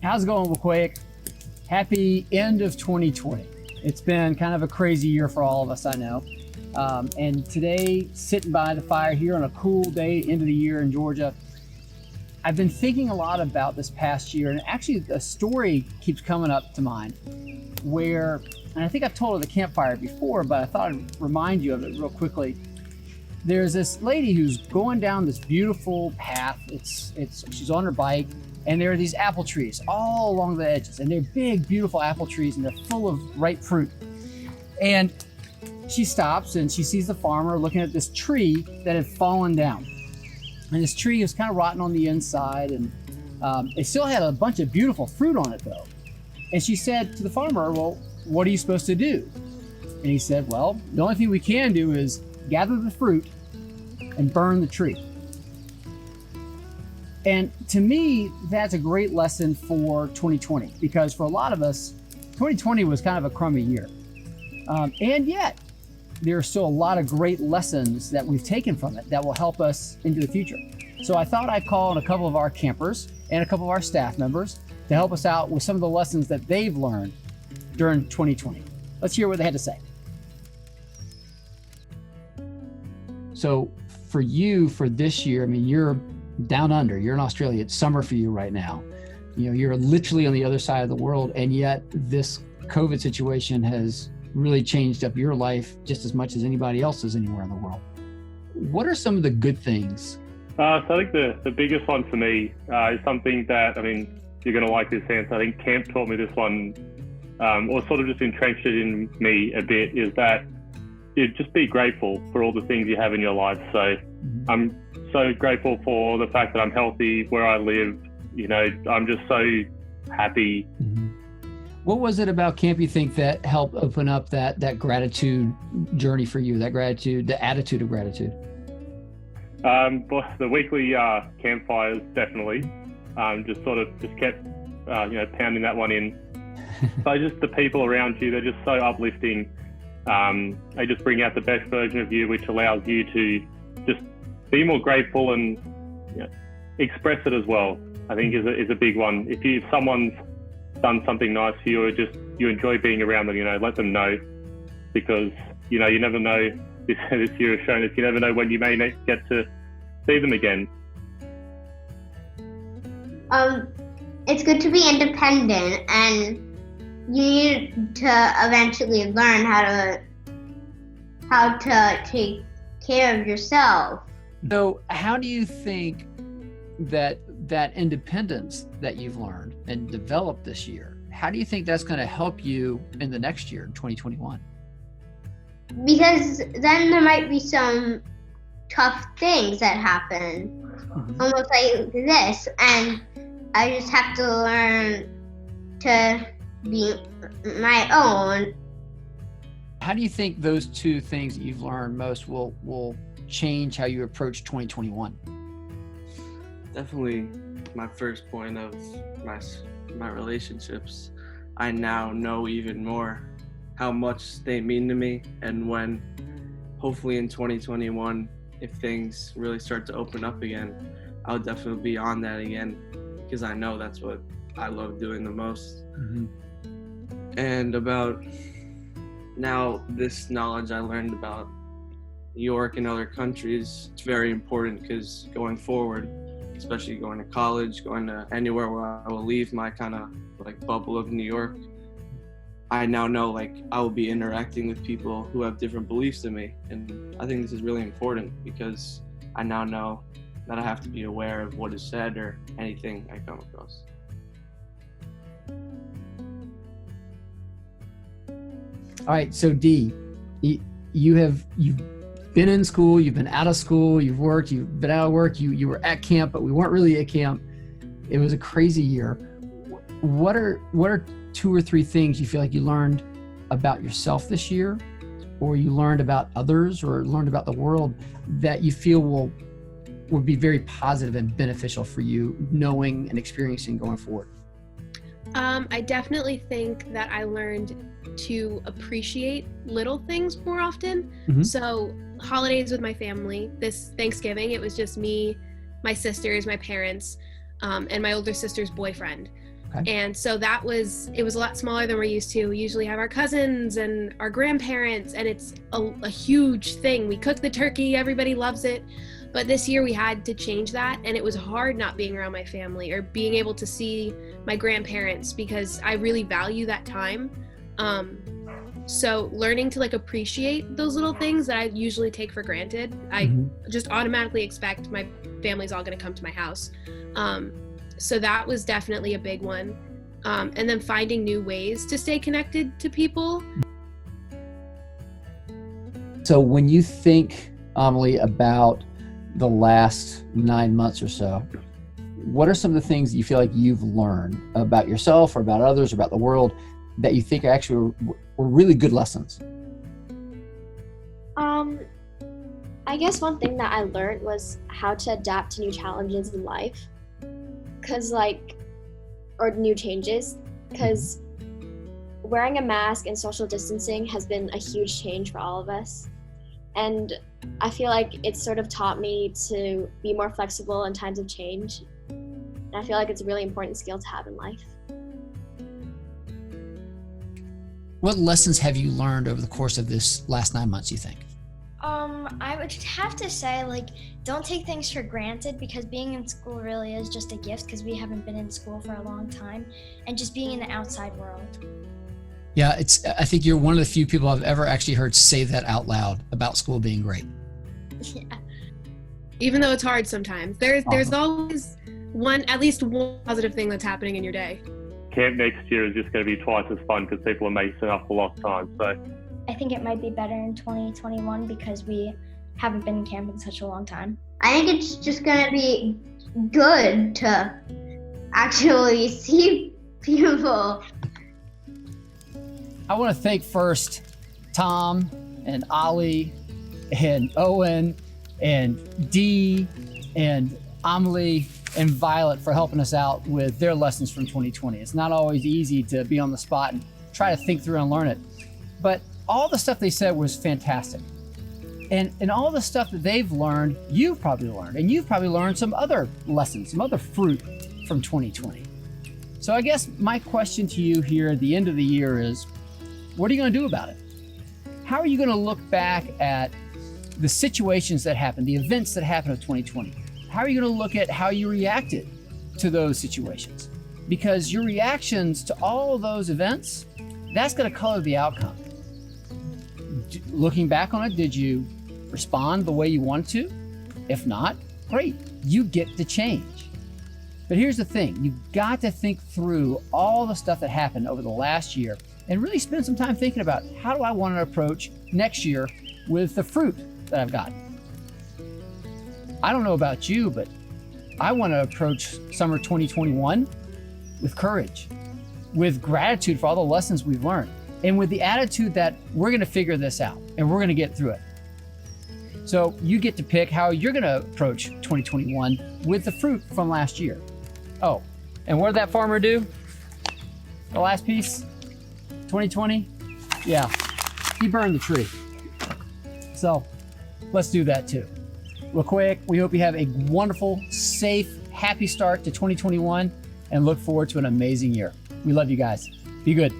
How's it going, Weequahic? Happy end of 2020. It's been kind of a crazy year for all of us, I know. And today, sitting by the fire here on a cool day, end of the year in Georgia, I've been thinking a lot about this past year, and actually a story keeps coming up to mind where, and I think I've told it at the campfire before, but I thought I'd remind you of it real quickly. There's this lady who's going down this beautiful path. She's on her bike, and there are these apple trees all along the edges, and they're big, beautiful apple trees, and they're full of ripe fruit. And she stops and she sees the farmer looking at this tree that had fallen down. And this tree was kind of rotten on the inside, and it still had a bunch of beautiful fruit on it though. And she said to the farmer, well, what are you supposed to do? And he said, well, the only thing we can do is gather the fruit and burn the tree. And to me, that's a great lesson for 2020, because for a lot of us, 2020 was kind of a crummy year. And yet, there are still a lot of great lessons that we've taken from it that will help us into the future. So I thought I'd call on a couple of our campers and a couple of our staff members to help us out with some of the lessons that they've learned during 2020. Let's hear what they had to say. So for you, for this year, I mean, you're down under, you're in Australia, it's summer for you right now. You know, you're literally on the other side of the world, and yet this COVID situation has really changed up your life just as much as anybody else's anywhere in the world. What are some of the good things? So I think the biggest one for me is something that, I mean, you're going to like this answer. I think camp taught me this one, or sort of just entrenched it in me a bit, is that you just be grateful for all the things you have in your life. So I'm so grateful for the fact that I'm healthy, where I live. You know, I'm just so happy. What was it about camp you think that helped open up that gratitude journey for you, that gratitude, the attitude of gratitude? But the weekly campfires, definitely. Just kept, pounding that one in. So just the people around you, they're just so uplifting. They just bring out the best version of you, which allows you to just be more grateful and express it as well. I think is a big one. If someone's done something nice for you, or just you enjoy being around them, let them know, because you never know. This year has shown us you never know when you may get to see them again. It's good to be independent, and you need to eventually learn how to take care of yourself. So how do you think that independence that you've learned and developed this year, how do you think that's going to help you in the next year, in 2021? Because then there might be some tough things that happen, almost like this, and I just have to learn to be my own. How do you think those two things that you've learned most will change how you approach 2021? Definitely my first point of my relationships. I now know even more how much they mean to me, and when hopefully in 2021, if things really start to open up again, I'll definitely be on that again, because I know that's what I love doing the most. And about now, this knowledge I learned about New York and other countries, it's very important, because going forward, especially going to college, going to anywhere where I will leave my kind of bubble of New York, I now know I will be interacting with people who have different beliefs than me. And I think this is really important, because I now know that I have to be aware of what is said or anything I come across. All right, so D, you've been in school, you've been out of school, you've worked, you've been out of work, you were at camp, but we weren't really at camp. It was a crazy year. What are 2 or 3 things you feel like you learned about yourself this year, or you learned about others, or learned about the world, that you feel would be very positive and beneficial for you knowing and experiencing going forward? I definitely think that I learned to appreciate little things more often. So holidays with my family, this Thanksgiving, it was just me, my sisters, my parents, and my older sister's boyfriend. Okay. And so it was a lot smaller than we're used to. We usually have our cousins and our grandparents, and it's a huge thing. We cook the turkey, everybody loves it. But this year we had to change that, and it was hard not being around my family or being able to see my grandparents, because I really value that time. So learning to like appreciate those little things that I usually take for granted. I just automatically expect my family's all going to come to my house. So that was definitely a big one. And then finding new ways to stay connected to people. So when you think, Amelie, about the last 9 months or so, what are some of the things that you feel like you've learned about yourself or about others or about the world that you think actually were really good lessons? I guess one thing that I learned was how to adapt to new challenges in life, or new changes, because wearing a mask and social distancing has been a huge change for all of us. And I feel like it's sort of taught me to be more flexible in times of change. And I feel like it's a really important skill to have in life. What lessons have you learned over the course of this last 9 months, you think? I would have to say, don't take things for granted, because being in school really is just a gift, because we haven't been in school for a long time, and just being in the outside world. Yeah, I think you're one of the few people I've ever actually heard say that out loud about school being great. Yeah. Even though it's hard sometimes, there's always at least one positive thing that's happening in your day. Camp next year is just going to be twice as fun because people are making up for lost time. So I think it might be better in 2021 because we haven't been in camp in such a long time. I think it's just gonna be good to actually see people. I want to thank first Tom and Ollie and Owen and Dee and Amelie and Violet for helping us out with their lessons from 2020. It's not always easy to be on the spot and try to think through and learn it. But all the stuff they said was fantastic. And all the stuff that they've learned, you've probably learned. And you've probably learned some other lessons, some other fruit from 2020. So I guess my question to you here at the end of the year is, what are you going to do about it? How are you going to look back at the situations that happened, the events that happened in 2020? How are you going to look at how you reacted to those situations? Because your reactions to all of those events, that's going to color the outcome. Looking back on it, did you respond the way you wanted to? If not, great, you get to change. But here's the thing, you've got to think through all the stuff that happened over the last year and really spend some time thinking about, how do I want to approach next year with the fruit that I've got? I don't know about you, but I want to approach summer 2021 with courage, with gratitude for all the lessons we've learned, and with the attitude that we're going to figure this out and we're going to get through it. So you get to pick how you're going to approach 2021 with the fruit from last year. Oh, and what did that farmer do? The last piece, 2020? Yeah, he burned the tree. So let's do that too. Weequahic, we hope you have a wonderful, safe, happy start to 2021 and look forward to an amazing year. We love you guys. Be good.